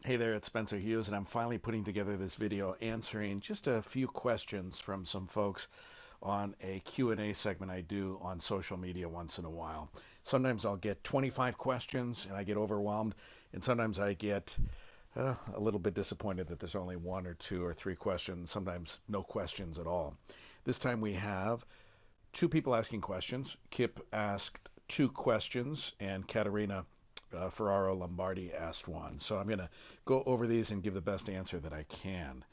Hey there, it's Spencer Hughes, and I'm finally putting together this video answering just a few questions from some folks on a Q&A segment I do on social media once in a while. Sometimes I'll get 25 questions and I get overwhelmed, and sometimes I get a little bit disappointed that there's only one or two or three questions, sometimes no questions at all. This time we have two people asking questions. Kip asked two questions, and Katerina Ferraro Lombardi asked one. So I'm going to go over these and give the best answer that I can.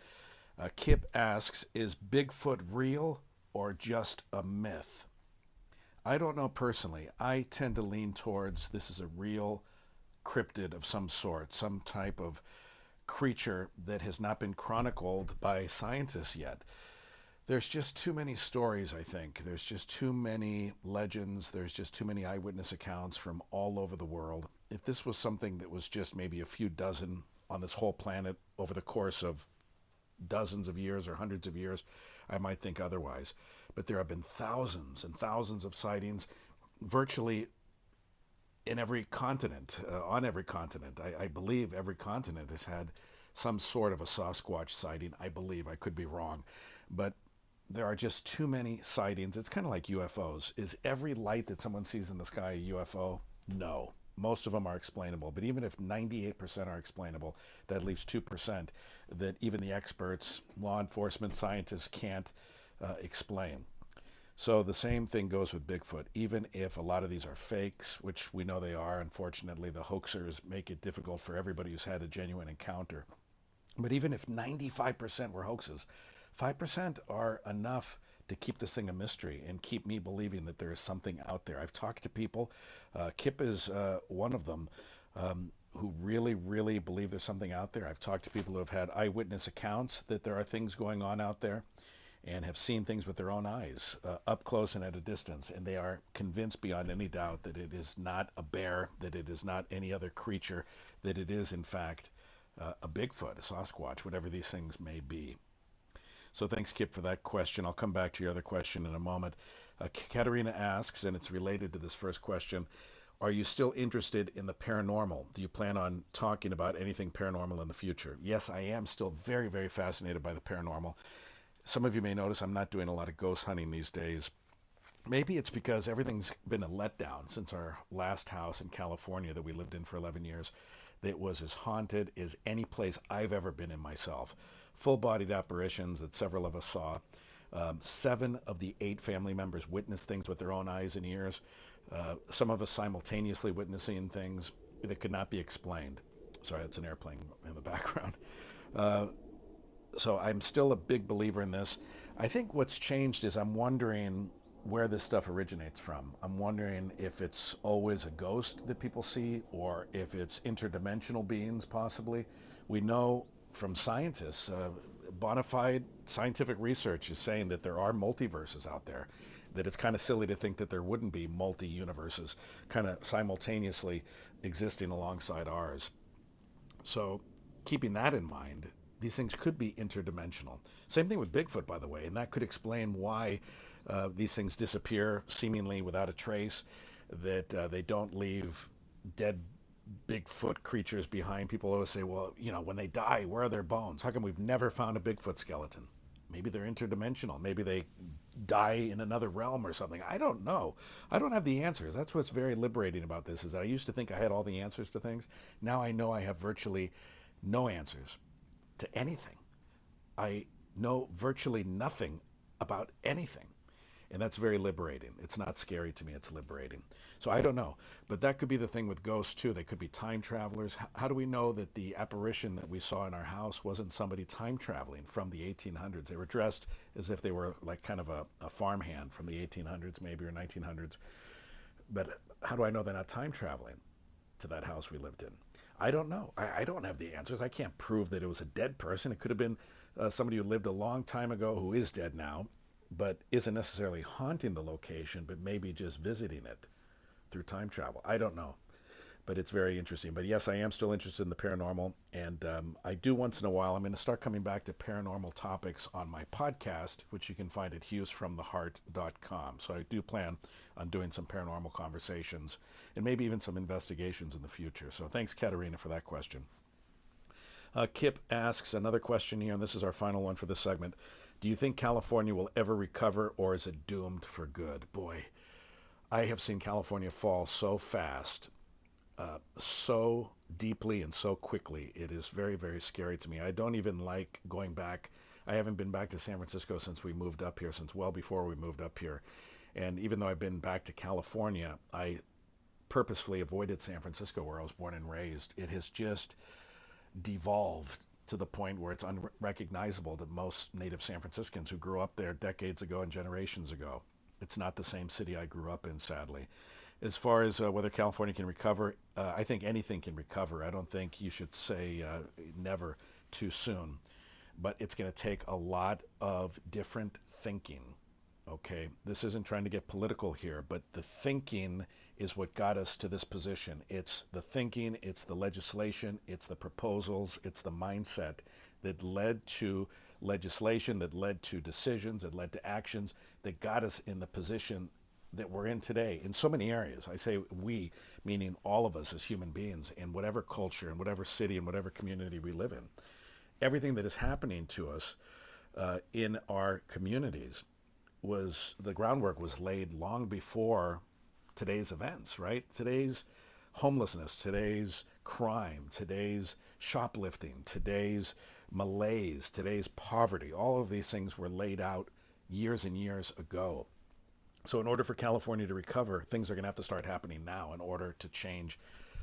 Kip asks, is Bigfoot real or just a myth? I don't know personally. I tend to lean towards this is a real cryptid of some sort, some type of creature that has not been chronicled by scientists yet. There's just too many stories, I think. There's just too many legends. There's just too many eyewitness accounts from all over the world. If this was something that was just maybe a few dozen on this whole planet over the course of dozens of years or hundreds of years, I might think otherwise. But there have been thousands and thousands of sightings virtually in every continent, on every continent. I believe every continent has had some sort of a Sasquatch sighting. I believe. I could be wrong. But there are just too many sightings. It's kind of like UFOs. Is every light that someone sees in the sky a UFO? No. Most of them are explainable. But even if 98% are explainable, that leaves 2% that even the experts, law enforcement, scientists can't explain. So the same thing goes with Bigfoot. Even if a lot of these are fakes, which we know they are, unfortunately, the hoaxers make it difficult for everybody who's had a genuine encounter. But even if 95% were hoaxes, 5% are enough to keep this thing a mystery and keep me believing that there is something out there. I've talked to people, Kip is one of them, who really, really believe there's something out there. I've talked to people who have had eyewitness accounts that there are things going on out there and have seen things with their own eyes, up close and at a distance. And they are convinced beyond any doubt that it is not a bear, that it is not any other creature, that it is, in fact, a Bigfoot, a Sasquatch, whatever these things may be. So thanks, Kip, for that question. I'll come back to your other question in a moment. Katerina asks, and it's related to this first question, are you still interested in the paranormal? Do you plan on talking about anything paranormal in the future? Yes, I am still very, very fascinated by the paranormal. Some of you may notice I'm not doing a lot of ghost hunting these days. Maybe it's because everything's been a letdown since our last house in California that we lived in for 11 years. That was as haunted as any place I've ever been in myself. Full-bodied apparitions that several of us saw. 7 of the 8 family members witnessed things with their own eyes and ears. Some of us simultaneously witnessing things that could not be explained. Sorry, that's an airplane in the background. So I'm still a big believer in this. I think what's changed is I'm wondering where this stuff originates from. I'm wondering if it's always a ghost that people see or if it's interdimensional beings possibly. We know from scientists, bona fide scientific research is saying that there are multiverses out there, that it's kind of silly to think that there wouldn't be multi-universes kind of simultaneously existing alongside ours. So keeping that in mind, these things could be interdimensional. Same thing with Bigfoot, by the way, and that could explain why these things disappear seemingly without a trace, that they don't leave dead Bigfoot creatures behind. People always say, well, you know, when they die, where are their bones? How come we've never found a Bigfoot skeleton? Maybe they're interdimensional. Maybe they die in another realm or something. I don't know. I don't have the answers. That's what's very liberating about this, is that I used to think I had all the answers to things. Now I know I have virtually no answers to anything. I know virtually nothing about anything. And that's very liberating. It's not scary to me, it's liberating. So I don't know. But that could be the thing with ghosts too. They could be time travelers. How do we know that the apparition that we saw in our house wasn't somebody time traveling from the 1800s? They were dressed as if they were like kind of a farmhand from the 1800s maybe or 1900s. But how do I know they're not time traveling to that house we lived in? I don't know. I don't have the answers. I can't prove that it was a dead person. It could have been somebody who lived a long time ago who is dead now, but isn't necessarily haunting the location, but maybe just visiting it through time travel. I don't know, but it's very interesting. But yes, I am still interested in the paranormal, and I do once in a while. I'm going to start coming back to paranormal topics on my podcast, which you can find at hughesfromtheheart.com. So I do plan on doing some paranormal conversations and maybe even some investigations in the future. So thanks, Katerina, for that question. Kip asks another question here, and this is our final one for this segment. Do you think California will ever recover, or is it doomed for good? Boy, I have seen California fall so fast, so deeply and so quickly. It is very, very scary to me. I don't even like going back. I haven't been back to San Francisco since we moved up here, since well before we moved up here. And even though I've been back to California, I purposefully avoided San Francisco, where I was born and raised. It has just devolved to the point where it's unrecognizable to most native San Franciscans who grew up there decades ago and generations ago. It's not the same city I grew up in, sadly. As far as whether California can recover, I think anything can recover. I don't think you should say never too soon. But it's going to take a lot of different thinking. Okay, this isn't trying to get political here, but the thinking is what got us to this position. It's the thinking, it's the legislation, it's the proposals, it's the mindset that led to legislation, that led to decisions, that led to actions, that got us in the position that we're in today in so many areas. I say we, meaning all of us as human beings in whatever culture, in whatever city, in whatever community we live in. Everything that is happening to us in our communities the groundwork was laid long before today's events, right? Today's homelessness, today's crime, today's shoplifting, today's malaise, today's poverty, all of these things were laid out years and years ago. So in order for California to recover, things are going to have to start happening now in order to change.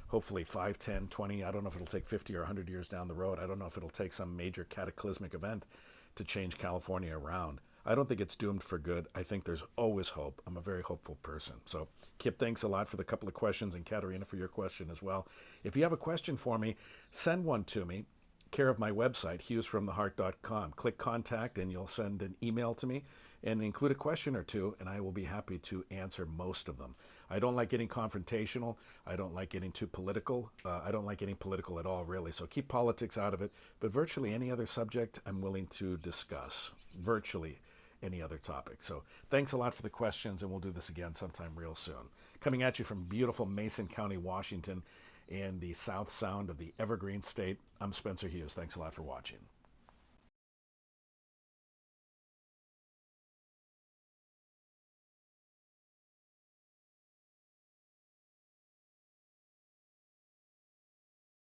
Hopefully 5, 10, 20, I don't know if it'll take 50 or 100 years down the road. I don't know if it'll take some major cataclysmic event to change California around. I don't think it's doomed for good. I think there's always hope. I'm a very hopeful person. So, Kip, thanks a lot for the couple of questions, and Katerina for your question as well. If you have a question for me, send one to me, care of my website, hughesfromtheheart.com. Click contact, and you'll send an email to me and include a question or two, and I will be happy to answer most of them. I don't like getting confrontational. I don't like getting too political. I don't like getting political at all, really. So keep politics out of it. But virtually any other subject I'm willing to discuss. Virtually any other topic. So thanks a lot for the questions, and we'll do this again sometime real soon. Coming at you from beautiful Mason County, Washington, in the South Sound of the Evergreen State, I'm Spencer Hughes. Thanks a lot for watching.